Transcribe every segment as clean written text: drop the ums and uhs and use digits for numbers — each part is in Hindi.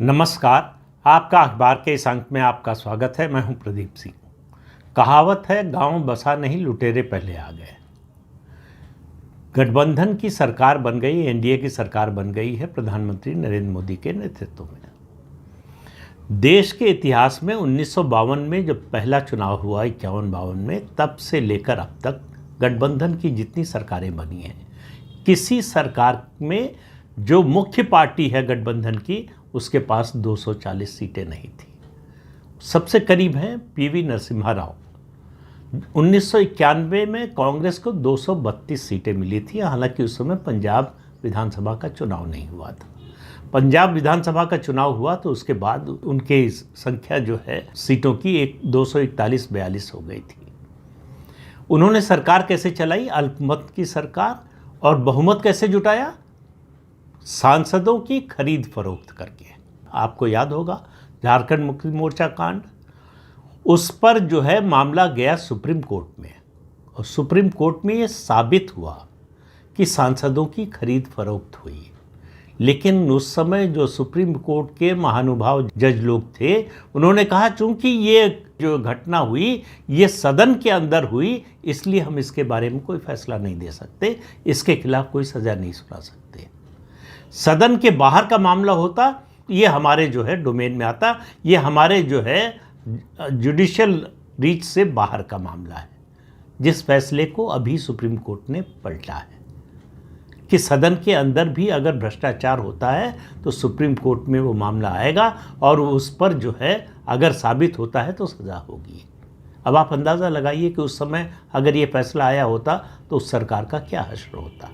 नमस्कार। आपका अखबार के इस अंक में आपका स्वागत है। मैं हूं प्रदीप सिंह। कहावत है, गांव बसा नहीं लुटेरे पहले आ गए। गठबंधन की सरकार बन गई, एनडीए की सरकार बन गई है प्रधानमंत्री नरेंद्र मोदी के नेतृत्व में। देश के इतिहास में 1952 में जब पहला चुनाव हुआ 51-52 में, तब से लेकर अब तक गठबंधन की जितनी सरकारें बनी हैं, किसी सरकार में जो मुख्य पार्टी है गठबंधन की, उसके पास 240 सीटें नहीं थी। सबसे करीब हैं पीवी नरसिम्हा राव। 1991 में कांग्रेस को 232 सीटें मिली थी, हालांकि उस समय पंजाब विधानसभा का चुनाव नहीं हुआ था। पंजाब विधानसभा का चुनाव हुआ तो उसके बाद उनके संख्या जो है सीटों की 241-42 हो गई थी। उन्होंने सरकार कैसे चलाई? अल्पमत की सरकार। और बहुमत कैसे जुटाया? सांसदों की खरीद फरोख्त करके। आपको याद होगा झारखंड मुक्ति मोर्चा कांड, उस पर जो है मामला गया सुप्रीम कोर्ट में, और सुप्रीम कोर्ट में ये साबित हुआ कि सांसदों की खरीद फरोख्त हुई। लेकिन उस समय जो सुप्रीम कोर्ट के महानुभाव जज लोग थे, उन्होंने कहा चूंकि ये जो घटना हुई ये सदन के अंदर हुई, इसलिए हम इसके बारे में कोई फैसला नहीं दे सकते, इसके खिलाफ कोई सजा नहीं सुना सकते। सदन के बाहर का मामला होता, ये हमारे जो है डोमेन में आता, ये हमारे जो है जुडिशियल रीच से बाहर का मामला है। जिस फैसले को अभी सुप्रीम कोर्ट ने पलटा है कि सदन के अंदर भी अगर भ्रष्टाचार होता है तो सुप्रीम कोर्ट में वो मामला आएगा और उस पर जो है अगर साबित होता है तो सजा होगी। अब आप अंदाज़ा लगाइए कि उस समय अगर ये फैसला आया होता तो उस सरकार का क्या हश्र होता।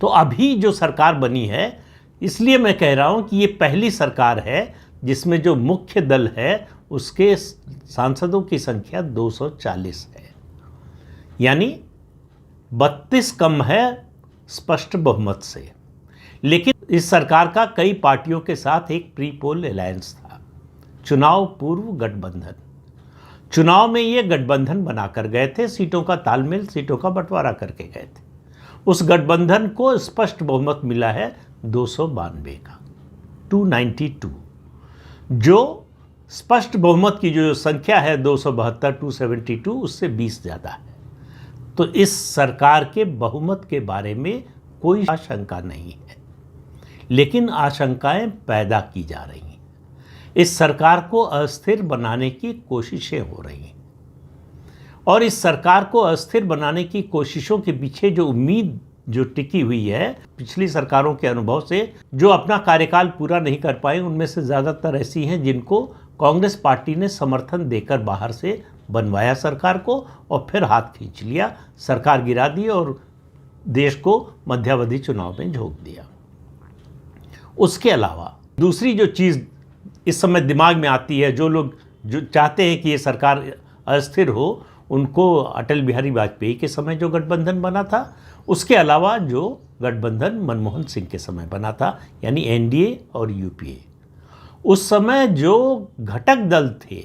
तो अभी जो सरकार बनी है, इसलिए मैं कह रहा हूं कि ये पहली सरकार है जिसमें जो मुख्य दल है उसके सांसदों की संख्या 240 है, यानी 32 कम है स्पष्ट बहुमत से। लेकिन इस सरकार का कई पार्टियों के साथ एक प्री पोल अलायंस था, चुनाव पूर्व गठबंधन। चुनाव में ये गठबंधन बनाकर गए थे, सीटों का तालमेल, सीटों का बंटवारा करके गए थे। उस गठबंधन को स्पष्ट बहुमत मिला है 292 का, 292। जो स्पष्ट बहुमत की जो संख्या है 272, 272, उससे 20 ज़्यादा है। तो इस सरकार के बहुमत के बारे में कोई आशंका नहीं है, लेकिन आशंकाएं पैदा की जा रही हैं। इस सरकार को अस्थिर बनाने की कोशिशें हो रही हैं, और इस सरकार को अस्थिर बनाने की कोशिशों के पीछे जो उम्मीद जो टिकी हुई है पिछली सरकारों के अनुभव से, जो अपना कार्यकाल पूरा नहीं कर पाए, उनमें से ज़्यादातर ऐसी हैं जिनको कांग्रेस पार्टी ने समर्थन देकर बाहर से बनवाया सरकार को, और फिर हाथ खींच लिया, सरकार गिरा दी और देश को मध्यावधि चुनाव में झोंक दिया। उसके अलावा दूसरी जो चीज़ इस समय दिमाग में आती है, जो लोग जो चाहते हैं कि ये सरकार अस्थिर हो, उनको अटल बिहारी वाजपेयी के समय जो गठबंधन बना था, उसके अलावा जो गठबंधन मनमोहन सिंह के समय बना था, यानी एनडीए और यूपीए, उस समय जो घटक दल थे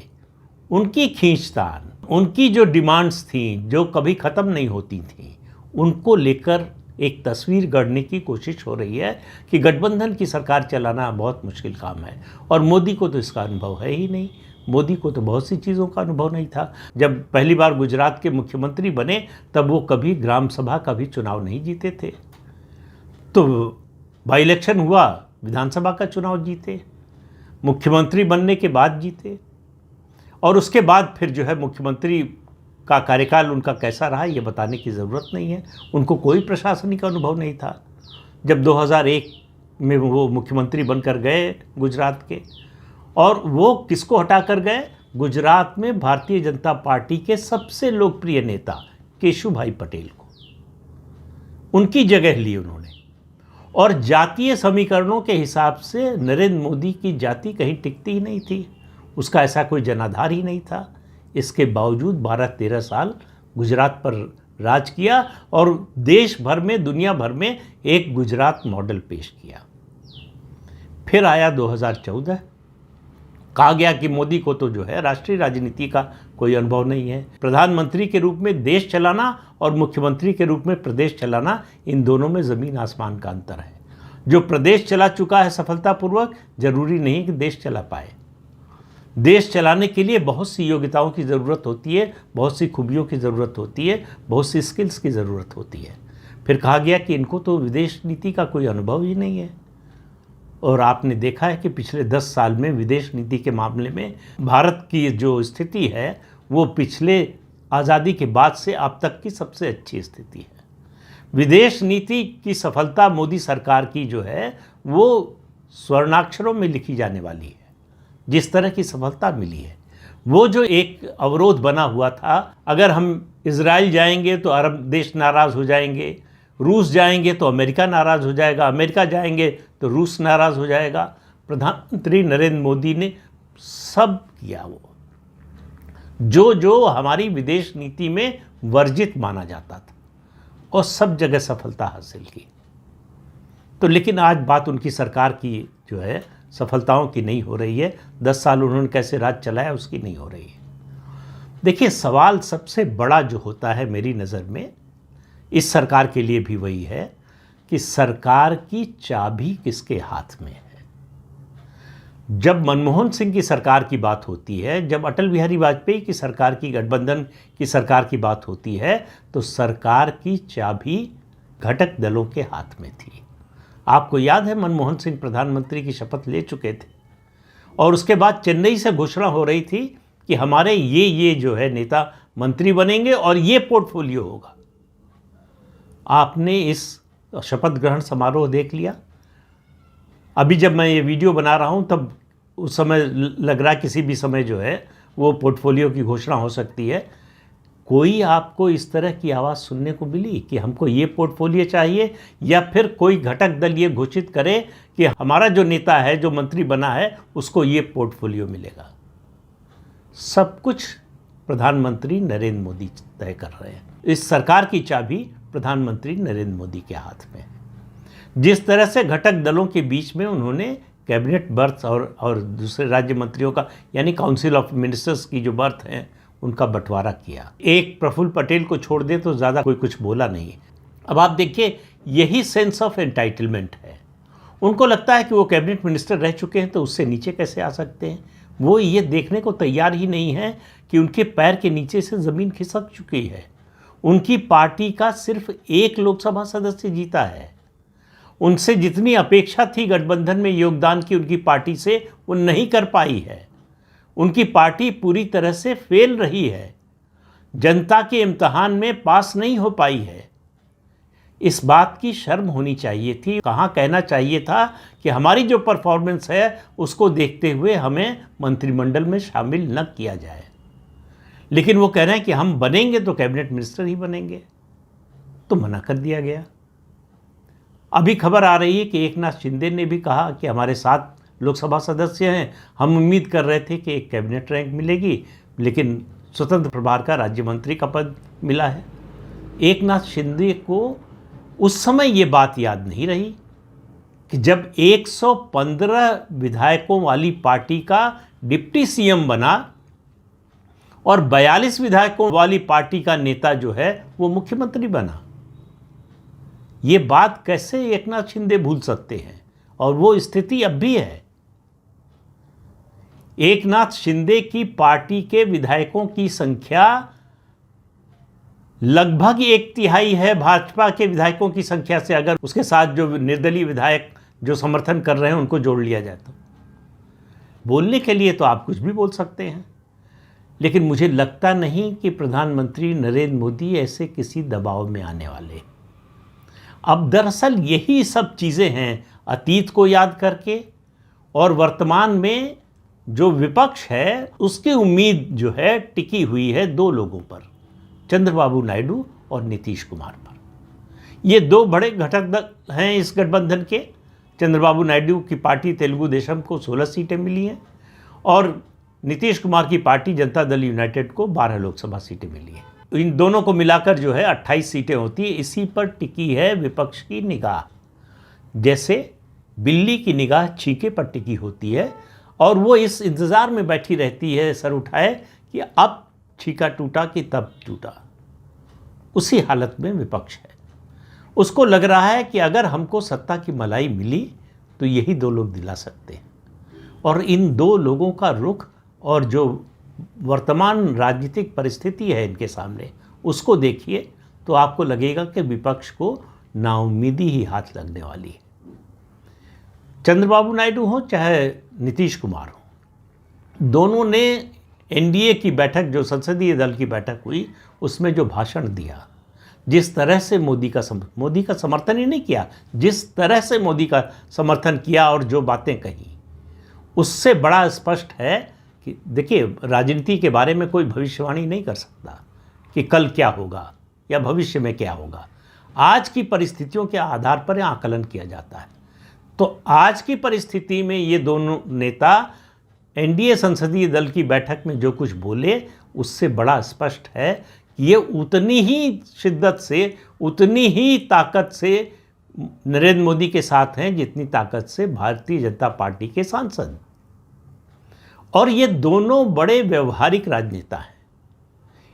उनकी खींचतान, उनकी जो डिमांड्स थी जो कभी ख़त्म नहीं होती थी, उनको लेकर एक तस्वीर गढ़ने की कोशिश हो रही है कि गठबंधन की सरकार चलाना बहुत मुश्किल काम है। और मोदी को तो इसका अनुभव है ही नहीं। मोदी को तो बहुत सी चीज़ों का अनुभव नहीं था। जब पहली बार गुजरात के मुख्यमंत्री बने तब वो कभी ग्राम सभा का भी चुनाव नहीं जीते थे। तो बाई इलेक्शन हुआ, विधानसभा का चुनाव जीते, मुख्यमंत्री बनने के बाद जीते, और उसके बाद फिर जो है मुख्यमंत्री का कार्यकाल उनका कैसा रहा ये बताने की ज़रूरत नहीं है। उनको कोई प्रशासनिक अनुभव नहीं था। जब 2001 में वो मुख्यमंत्री बनकर गए गुजरात के, और वो किसको हटा कर गए? गुजरात में भारतीय जनता पार्टी के सबसे लोकप्रिय नेता केशुभाई पटेल को, उनकी जगह ली उन्होंने। और जातीय समीकरणों के हिसाब से नरेंद्र मोदी की जाति कहीं टिकती ही नहीं थी, उसका ऐसा कोई जनाधार ही नहीं था। इसके बावजूद 12-13 साल गुजरात पर राज किया और देश भर में, दुनिया भर में एक गुजरात मॉडल पेश किया। फिर आया 2014, कहा गया कि मोदी को तो जो है राष्ट्रीय राजनीति का कोई अनुभव नहीं है। प्रधानमंत्री के रूप में देश चलाना और मुख्यमंत्री के रूप में प्रदेश चलाना, इन दोनों में ज़मीन आसमान का अंतर है। जो प्रदेश चला चुका है सफलतापूर्वक, जरूरी नहीं कि देश चला पाए। देश चलाने के लिए बहुत सी योग्यताओं की ज़रूरत होती है, बहुत सी खूबियों की ज़रूरत होती है, बहुत सी स्किल्स की ज़रूरत होती है। फिर कहा गया कि इनको तो विदेश नीति का कोई अनुभव ही नहीं है। और आपने देखा है कि पिछले 10 साल में विदेश नीति के मामले में भारत की जो स्थिति है वो पिछले आज़ादी के बाद से अब तक की सबसे अच्छी स्थिति है। विदेश नीति की सफलता मोदी सरकार की जो है वो स्वर्णाक्षरों में लिखी जाने वाली है। जिस तरह की सफलता मिली है, वो जो एक अवरोध बना हुआ था, अगर हम इजराइल जाएंगे तो अरब देश नाराज़ हो जाएंगे, रूस जाएंगे तो अमेरिका नाराज़ हो जाएगा, अमेरिका जाएंगे तो रूस नाराज़ हो जाएगा, प्रधानमंत्री नरेंद्र मोदी ने सब किया वो जो हमारी विदेश नीति में वर्जित माना जाता था, और सब जगह सफलता हासिल की। तो लेकिन आज बात उनकी सरकार की जो है सफलताओं की नहीं हो रही है, 10 साल उन्होंने कैसे राज चलाया उसकी नहीं हो रही है। देखिए, सवाल सबसे बड़ा जो होता है मेरी नज़र में इस सरकार के लिए भी वही है कि सरकार की चाबी किसके हाथ में है। जब मनमोहन सिंह की सरकार की बात होती है, जब अटल बिहारी वाजपेयी की सरकार की, गठबंधन की सरकार की बात होती है, तो सरकार की चाबी घटक दलों के हाथ में थी। आपको याद है मनमोहन सिंह प्रधानमंत्री की शपथ ले चुके थे और उसके बाद चेन्नई से घोषणा हो रही थी कि हमारे ये जो है नेता मंत्री बनेंगे और ये पोर्टफोलियो होगा। आपने इस शपथ ग्रहण समारोह देख लिया। अभी जब मैं ये वीडियो बना रहा हूँ तब उस समय लग रहा है किसी भी समय जो है वो पोर्टफोलियो की घोषणा हो सकती है। कोई आपको इस तरह की आवाज़ सुनने को मिली कि हमको ये पोर्टफोलियो चाहिए, या फिर कोई घटक दल ये घोषित करे कि हमारा जो नेता है, जो मंत्री बना है, उसको ये पोर्टफोलियो मिलेगा? सब कुछ प्रधानमंत्री नरेंद्र मोदी तय कर रहे हैं। इस सरकार की चाबी प्रधानमंत्री नरेंद्र मोदी के हाथ में है। जिस तरह से घटक दलों के बीच में उन्होंने कैबिनेट बर्थ और दूसरे राज्य मंत्रियों का, यानी काउंसिल ऑफ मिनिस्टर्स की जो बर्थ हैं, उनका बंटवारा किया। एक प्रफुल्ल पटेल को छोड़ दे तो ज़्यादा कोई कुछ बोला नहीं। अब आप देखिए, यही सेंस ऑफ एंटाइटलमेंट है। उनको लगता है कि वो कैबिनेट मिनिस्टर रह चुके हैं तो उससे नीचे कैसे आ सकते हैं। वो ये देखने को तैयार ही नहीं है कि उनके पैर के नीचे से ज़मीन खिसक चुकी है। उनकी पार्टी का सिर्फ एक लोकसभा सदस्य जीता है। उनसे जितनी अपेक्षा थी गठबंधन में योगदान की उनकी पार्टी से, वो नहीं कर पाई है। उनकी पार्टी पूरी तरह से फेल रही है, जनता के इम्तिहान में पास नहीं हो पाई है। इस बात की शर्म होनी चाहिए थी। कहाँ कहना चाहिए था कि हमारी जो परफॉर्मेंस है उसको देखते हुए हमें मंत्रिमंडल में शामिल न किया जाए। लेकिन वो कह रहे हैं कि हम बनेंगे तो कैबिनेट मिनिस्टर ही बनेंगे, तो मना कर दिया गया। अभी खबर आ रही है कि एकनाथ शिंदे ने भी कहा कि हमारे 7 लोकसभा सदस्य हैं, हम उम्मीद कर रहे थे कि एक कैबिनेट रैंक मिलेगी, लेकिन स्वतंत्र प्रभार का राज्य मंत्री का पद मिला है। एकनाथ शिंदे को उस समय ये बात याद नहीं रही कि जब 115 विधायकों वाली पार्टी का डिप्टी सीएम बना और 42 विधायकों वाली पार्टी का नेता जो है वो मुख्यमंत्री बना। ये बात कैसे एकनाथ शिंदे भूल सकते हैं? और वो स्थिति अब भी है। एकनाथ शिंदे की पार्टी के विधायकों की संख्या लगभग 1/3 है भाजपा के विधायकों की संख्या से, अगर उसके साथ जो निर्दलीय विधायक जो समर्थन कर रहे हैं उनको जोड़ लिया जाए तो। बोलने के लिए तो आप कुछ भी बोल सकते हैं, लेकिन मुझे लगता नहीं कि प्रधानमंत्री नरेंद्र मोदी ऐसे किसी दबाव में आने वाले। अब दरअसल यही सब चीज़ें हैं, अतीत को याद करके और वर्तमान में जो विपक्ष है उसकी उम्मीद जो है टिकी हुई है 2 लोगों पर, चंद्रबाबू नायडू और नीतीश कुमार पर। ये 2 बड़े घटक दल हैं इस गठबंधन के। चंद्रबाबू नायडू की पार्टी तेलुगु देशम को 16 सीटें मिली हैं और नीतीश कुमार की पार्टी जनता दल यूनाइटेड को 12 लोकसभा सीटें मिली हैं। इन दोनों को मिलाकर जो है 28 सीटें होती है। इसी पर टिकी है विपक्ष की निगाह, जैसे बिल्ली की निगाह छीके पर टिकी होती है और वो इस इंतज़ार में बैठी रहती है सर उठाए कि अब छीका टूटा कि तब टूटा। उसी हालत में विपक्ष है। उसको लग रहा है कि अगर हमको सत्ता की मलाई मिली तो यही दो लोग दिला सकते हैं। और इन दो लोगों का रुख और जो वर्तमान राजनीतिक परिस्थिति है इनके सामने, उसको देखिए तो आपको लगेगा कि विपक्ष को नाउम्मीदी ही हाथ लगने वाली है। चंद्रबाबू नायडू हो चाहे नीतीश कुमार हो, दोनों ने एनडीए की बैठक, जो संसदीय दल की बैठक हुई, उसमें जो भाषण दिया, जिस तरह से मोदी का समर्थन ही नहीं किया, जिस तरह से मोदी का समर्थन किया और जो बातें कही, उससे बड़ा स्पष्ट है कि देखिए, राजनीति के बारे में कोई भविष्यवाणी नहीं कर सकता कि कल क्या होगा या भविष्य में क्या होगा। आज की परिस्थितियों के आधार पर आकलन किया जाता है। तो आज की परिस्थिति में ये दोनों नेता एनडीए संसदीय दल की बैठक में जो कुछ बोले, उससे बड़ा स्पष्ट है कि ये उतनी ही शिद्दत से, उतनी ही ताकत से नरेंद्र मोदी के साथ हैं जितनी ताकत से भारतीय जनता पार्टी के सांसद। और ये दोनों बड़े व्यवहारिक राजनेता हैं।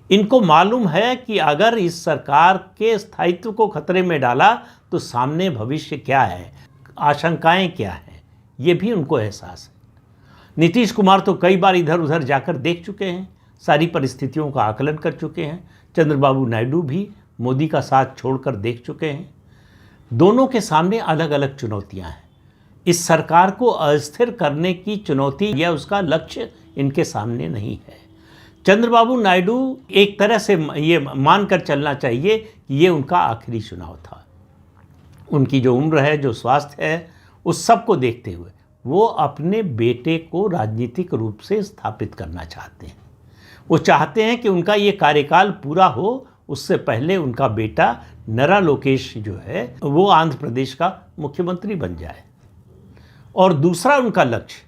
इनको मालूम है कि अगर इस सरकार के स्थायित्व को खतरे में डाला तो सामने भविष्य क्या है, आशंकाएं क्या हैं, ये भी उनको एहसास है। नीतीश कुमार तो कई बार इधर उधर जाकर देख चुके हैं, सारी परिस्थितियों का आकलन कर चुके हैं। चंद्रबाबू नायडू भी मोदी का साथ छोड़कर देख चुके हैं। दोनों के सामने अलग अलग चुनौतियां हैं। इस सरकार को अस्थिर करने की चुनौती या उसका लक्ष्य इनके सामने नहीं है। चंद्रबाबू नायडू एक तरह से ये मानकर चलना चाहिए कि ये उनका आखिरी चुनाव था। उनकी जो उम्र है, जो स्वास्थ्य है, उस सब को देखते हुए वो अपने बेटे को राजनीतिक रूप से स्थापित करना चाहते हैं। वो चाहते हैं कि उनका ये कार्यकाल पूरा हो, उससे पहले उनका बेटा नारा लोकेश जो है वो आंध्र प्रदेश का मुख्यमंत्री बन जाए। और दूसरा उनका लक्ष्य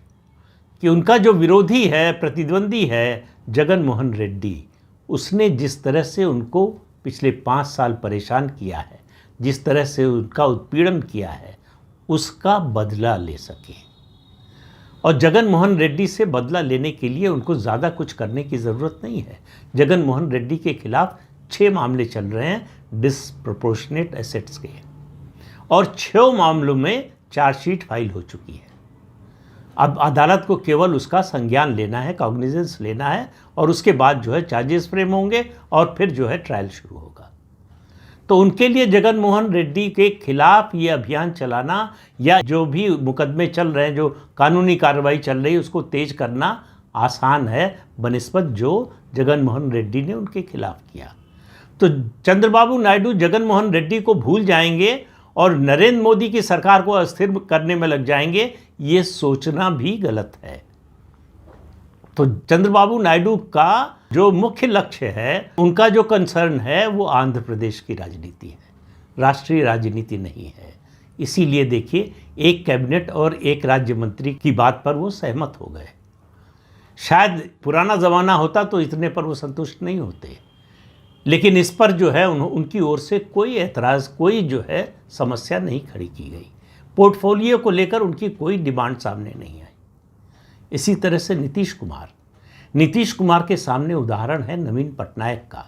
कि उनका जो विरोधी है, प्रतिद्वंदी है, जगन मोहन रेड्डी, उसने जिस तरह से उनको पिछले 5 साल परेशान किया है, जिस तरह से उनका उत्पीड़न किया है, उसका बदला ले सके। और जगन मोहन रेड्डी से बदला लेने के लिए उनको ज़्यादा कुछ करने की ज़रूरत नहीं है। जगन मोहन रेड्डी के खिलाफ 6 मामले चल रहे हैं डिसप्रोपोर्शनेट एसेट्स के, और 6 मामलों में चार्जशीट फाइल हो चुकी है। अब अदालत को केवल उसका संज्ञान लेना है, कॉग्निजेंस लेना है, और उसके बाद जो है चार्जेस फ्रेम होंगे और फिर जो है ट्रायल शुरू होगा। तो उनके लिए जगन मोहन रेड्डी के खिलाफ ये अभियान चलाना या जो भी मुकदमे चल रहे हैं, जो कानूनी कार्रवाई चल रही है, उसको तेज करना आसान है बनिस्बत जो जगन मोहन रेड्डी ने उनके खिलाफ किया। तो चंद्रबाबू नायडू जगन मोहन रेड्डी को भूल जाएंगे और नरेंद्र मोदी की सरकार को अस्थिर करने में लग जाएंगे, ये सोचना भी गलत है। तो चंद्रबाबू नायडू का जो मुख्य लक्ष्य है, उनका जो कंसर्न है, वो आंध्र प्रदेश की राजनीति है, राष्ट्रीय राजनीति नहीं है। इसीलिए देखिए, एक कैबिनेट और एक राज्य मंत्री की बात पर वो सहमत हो गए। शायद पुराना ज़माना होता तो इतने पर वो संतुष्ट नहीं होते, लेकिन इस पर जो है उनकी ओर से कोई एतराज़, कोई जो है समस्या नहीं खड़ी की गई। पोर्टफोलियो को लेकर उनकी कोई डिमांड सामने नहीं आई। इसी तरह से नीतीश कुमार के सामने उदाहरण है नवीन पटनायक का।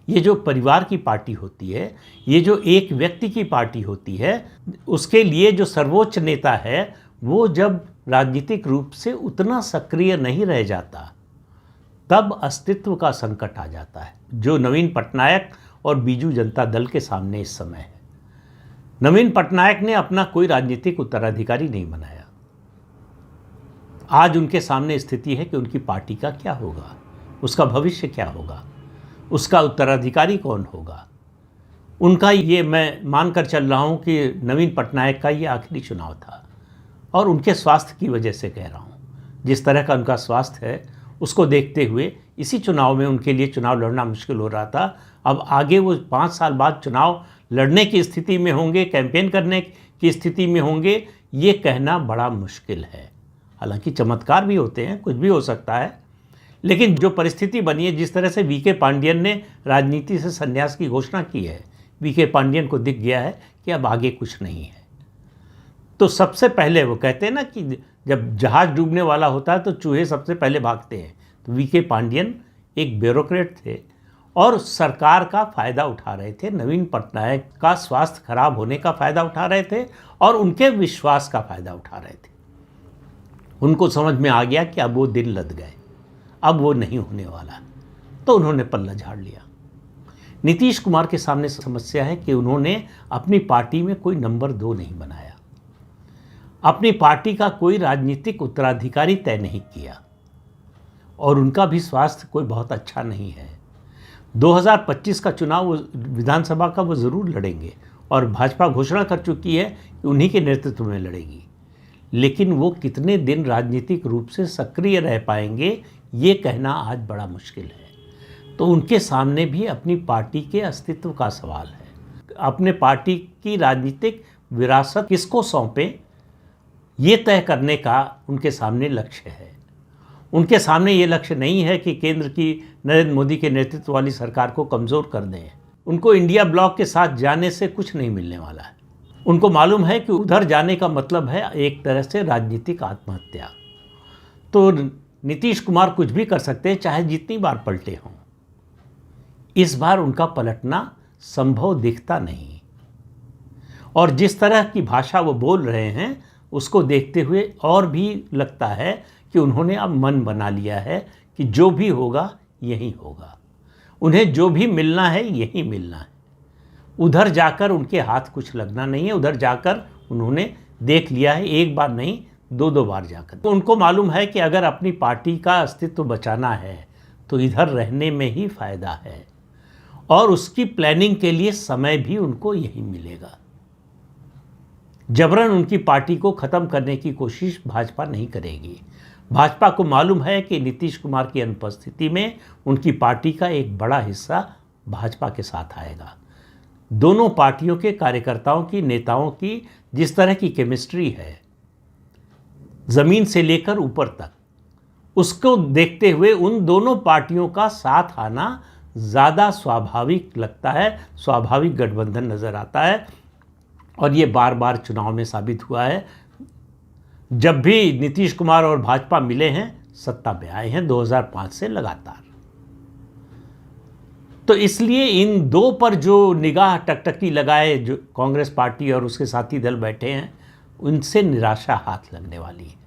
ये जो परिवार की पार्टी होती है, ये जो एक व्यक्ति की पार्टी होती है, उसके लिए जो सर्वोच्च नेता है, वो जब राजनीतिक रूप से उतना सक्रिय नहीं रह जाता, तब अस्तित्व का संकट आ जाता है, जो नवीन पटनायक और बीजू जनता दल के सामने इस समय है। नवीन पटनायक ने अपना कोई राजनीतिक उत्तराधिकारी नहीं बनाया। आज उनके सामने स्थिति है कि उनकी पार्टी का क्या होगा, उसका भविष्य क्या होगा, उसका उत्तराधिकारी कौन होगा। उनका ये, मैं मानकर चल रहा हूँ कि नवीन पटनायक का ये आखिरी चुनाव था, और उनके स्वास्थ्य की वजह से कह रहा हूँ। जिस तरह का उनका स्वास्थ्य है, उसको देखते हुए इसी चुनाव में उनके लिए चुनाव लड़ना मुश्किल हो रहा था। अब आगे वो 5 साल बाद चुनाव लड़ने की स्थिति में होंगे, कैंपेन करने की स्थिति में होंगे, ये कहना बड़ा मुश्किल है। हालांकि चमत्कार भी होते हैं, कुछ भी हो सकता है, लेकिन जो परिस्थिति बनी है, जिस तरह से वीके पांडियन ने राजनीति से संन्यास की घोषणा की है, वीके पांडियन को दिख गया है कि अब आगे कुछ नहीं है। तो सबसे पहले वो कहते हैं ना कि जब जहाज़ डूबने वाला होता है तो चूहे सबसे पहले भागते हैं। तो वीके पांडियन एक ब्यूरोक्रेट थे, और सरकार का फ़ायदा उठा रहे थे, नवीन पटनायक का स्वास्थ्य खराब होने का फ़ायदा उठा रहे थे और उनके विश्वास का फ़ायदा उठा रहे थे। उनको समझ में आ गया कि अब वो दिन लद गए, अब वो नहीं होने वाला, तो उन्होंने पल्ला झाड़ लिया। नीतीश कुमार के सामने समस्या है कि उन्होंने अपनी पार्टी में कोई नंबर 2 नहीं बनाया, अपनी पार्टी का कोई राजनीतिक उत्तराधिकारी तय नहीं किया और उनका भी स्वास्थ्य कोई बहुत अच्छा नहीं है। 2025 का चुनाव विधानसभा का वो ज़रूर लड़ेंगे और भाजपा घोषणा कर चुकी है कि उन्हीं के नेतृत्व में लड़ेगी, लेकिन वो कितने दिन राजनीतिक रूप से सक्रिय रह पाएंगे ये कहना आज बड़ा मुश्किल है। तो उनके सामने भी अपनी पार्टी के अस्तित्व का सवाल है। अपने पार्टी की राजनीतिक विरासत किसको सौंपें ये तय करने का उनके सामने लक्ष्य है। उनके सामने ये लक्ष्य नहीं है कि केंद्र की नरेंद्र मोदी के नेतृत्व वाली सरकार को कमज़ोर कर दें। उनको इंडिया ब्लॉक के साथ जाने से कुछ नहीं मिलने वाला है। उनको मालूम है कि उधर जाने का मतलब है एक तरह से राजनीतिक आत्महत्या। तो नीतीश कुमार कुछ भी कर सकते हैं, चाहे जितनी बार पलटे हों। इस बार उनका पलटना संभव दिखता नहीं और जिस तरह की भाषा वो बोल रहे हैं उसको देखते हुए और भी लगता है कि उन्होंने अब मन बना लिया है कि जो भी होगा यही होगा, उन्हें जो भी मिलना है यही मिलना है। उधर जाकर उनके हाथ कुछ लगना नहीं है। उधर जाकर उन्होंने देख लिया है, एक बार नहीं 2-2 बार जाकर। तो उनको मालूम है कि अगर अपनी पार्टी का अस्तित्व बचाना है तो इधर रहने में ही फ़ायदा है और उसकी प्लानिंग के लिए समय भी उनको यही मिलेगा। जबरन उनकी पार्टी को ख़त्म करने की कोशिश भाजपा नहीं करेगी। भाजपा को मालूम है कि नीतीश कुमार की अनुपस्थिति में उनकी पार्टी का एक बड़ा हिस्सा भाजपा के साथ आएगा। दोनों पार्टियों के कार्यकर्ताओं की, नेताओं की जिस तरह की केमिस्ट्री है ज़मीन से लेकर ऊपर तक, उसको देखते हुए उन दोनों पार्टियों का साथ आना ज़्यादा स्वाभाविक लगता है, स्वाभाविक गठबंधन नज़र आता है। और ये बार बार चुनाव में साबित हुआ है। जब भी नीतीश कुमार और भाजपा मिले हैं, सत्ता में आए हैं 2005 से लगातार। तो इसलिए इन दो पर जो निगाह टकटकी लगाए जो कांग्रेस पार्टी और उसके साथी दल बैठे हैं, उनसे निराशा हाथ लगने वाली है।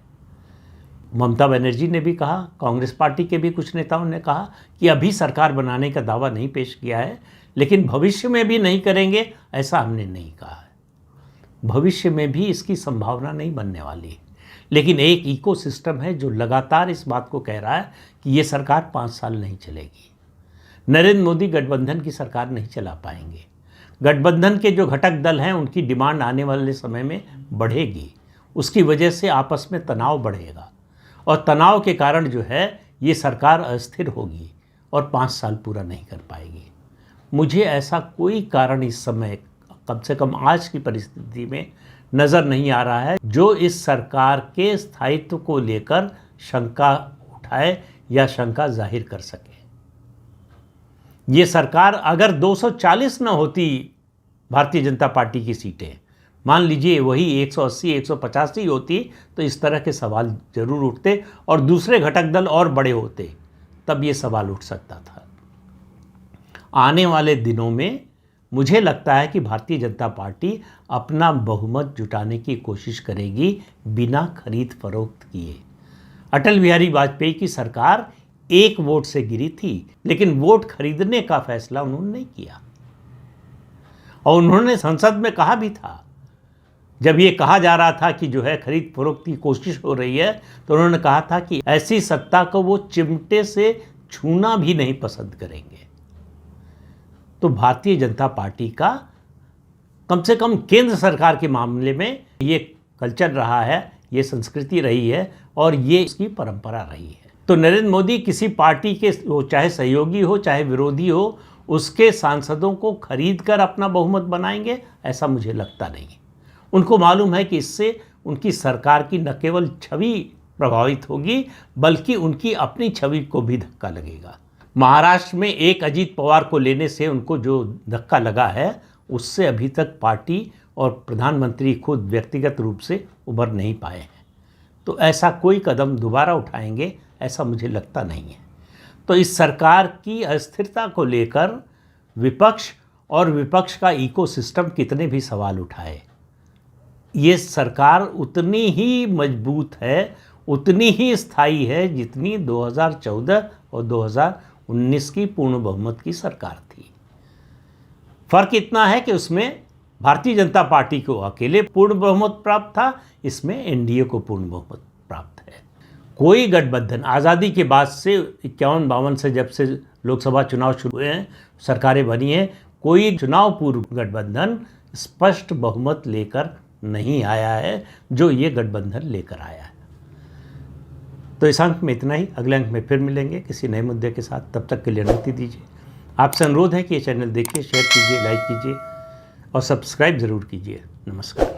ममता बनर्जी ने भी कहा, कांग्रेस पार्टी के भी कुछ नेताओं ने कहा कि अभी सरकार बनाने का दावा नहीं पेश किया है, लेकिन भविष्य में भी नहीं करेंगे, ऐसा हमने नहीं कहा है। भविष्य में भी इसकी संभावना नहीं बनने वाली है। लेकिन एक इकोसिस्टम है जो लगातार इस बात को कह रहा है कि ये सरकार 5 साल नहीं चलेगी। नरेंद्र मोदी गठबंधन की सरकार नहीं चला पाएंगे। गठबंधन के जो घटक दल हैं उनकी डिमांड आने वाले समय में बढ़ेगी। उसकी वजह से आपस में तनाव बढ़ेगा और तनाव के कारण जो है ये सरकार अस्थिर होगी और 5 साल पूरा नहीं कर पाएगी। मुझे ऐसा कोई कारण इस समय, कम से कम आज की परिस्थिति में, नज़र नहीं आ रहा है जो इस सरकार के स्थायित्व को लेकर शंका उठाए या शंका जाहिर कर सके। ये सरकार अगर 240 न होती भारतीय जनता पार्टी की सीटें, मान लीजिए वही 180-150 ही होती, तो इस तरह के सवाल जरूर उठते और दूसरे घटक दल और बड़े होते, तब ये सवाल उठ सकता था। आने वाले दिनों में मुझे लगता है कि भारतीय जनता पार्टी अपना बहुमत जुटाने की कोशिश करेगी बिना खरीद फरोख्त किए। अटल बिहारी वाजपेयी की सरकार 1 वोट से गिरी थी, लेकिन वोट खरीदने का फैसला उन्होंने नहीं किया। और उन्होंने संसद में कहा भी था, जब ये कहा जा रहा था कि जो है खरीद फरोख्त की कोशिश हो रही है, तो उन्होंने कहा था कि ऐसी सत्ता को वो चिमटे से छूना भी नहीं पसंद करेंगे। तो भारतीय जनता पार्टी का कम से कम केंद्र सरकार के मामले में ये कल्चर रहा है, ये संस्कृति रही है और ये इसकी परंपरा रही है। तो नरेंद्र मोदी किसी पार्टी के, वो चाहे सहयोगी हो चाहे विरोधी हो, उसके सांसदों को खरीद कर अपना बहुमत बनाएंगे, ऐसा मुझे लगता नहीं। उनको मालूम है कि इससे उनकी सरकार की न केवल छवि प्रभावित होगी, बल्कि उनकी अपनी छवि को भी धक्का लगेगा। महाराष्ट्र में एक अजीत पवार को लेने से उनको जो धक्का लगा है, उससे अभी तक पार्टी और प्रधानमंत्री खुद व्यक्तिगत रूप से उभर नहीं पाए हैं। तो ऐसा कोई कदम दोबारा उठाएंगे, ऐसा मुझे लगता नहीं है। तो इस सरकार की अस्थिरता को लेकर विपक्ष और विपक्ष का इकोसिस्टम कितने भी सवाल उठाए, ये सरकार उतनी ही मजबूत है, उतनी ही स्थायी है जितनी 2014 और 2019 की पूर्ण बहुमत की सरकार थी। फर्क इतना है कि उसमें भारतीय जनता पार्टी को अकेले पूर्ण बहुमत प्राप्त था, इसमें एनडीए को पूर्ण बहुमत प्राप्त है। कोई गठबंधन आज़ादी के बाद से 51-52 से जब से लोकसभा चुनाव शुरू हुए हैं, सरकारें बनी हैं, कोई चुनाव पूर्व गठबंधन स्पष्ट बहुमत लेकर नहीं आया है जो ये गठबंधन लेकर आया है। तो इस अंक में इतना ही। अगले अंक में फिर मिलेंगे किसी नए मुद्दे के साथ। तब तक के लिए अनुमति दीजिए। आपसे अनुरोध है कि ये चैनल देखिए, शेयर कीजिए, लाइक कीजिए और सब्सक्राइब ज़रूर कीजिए। नमस्कार।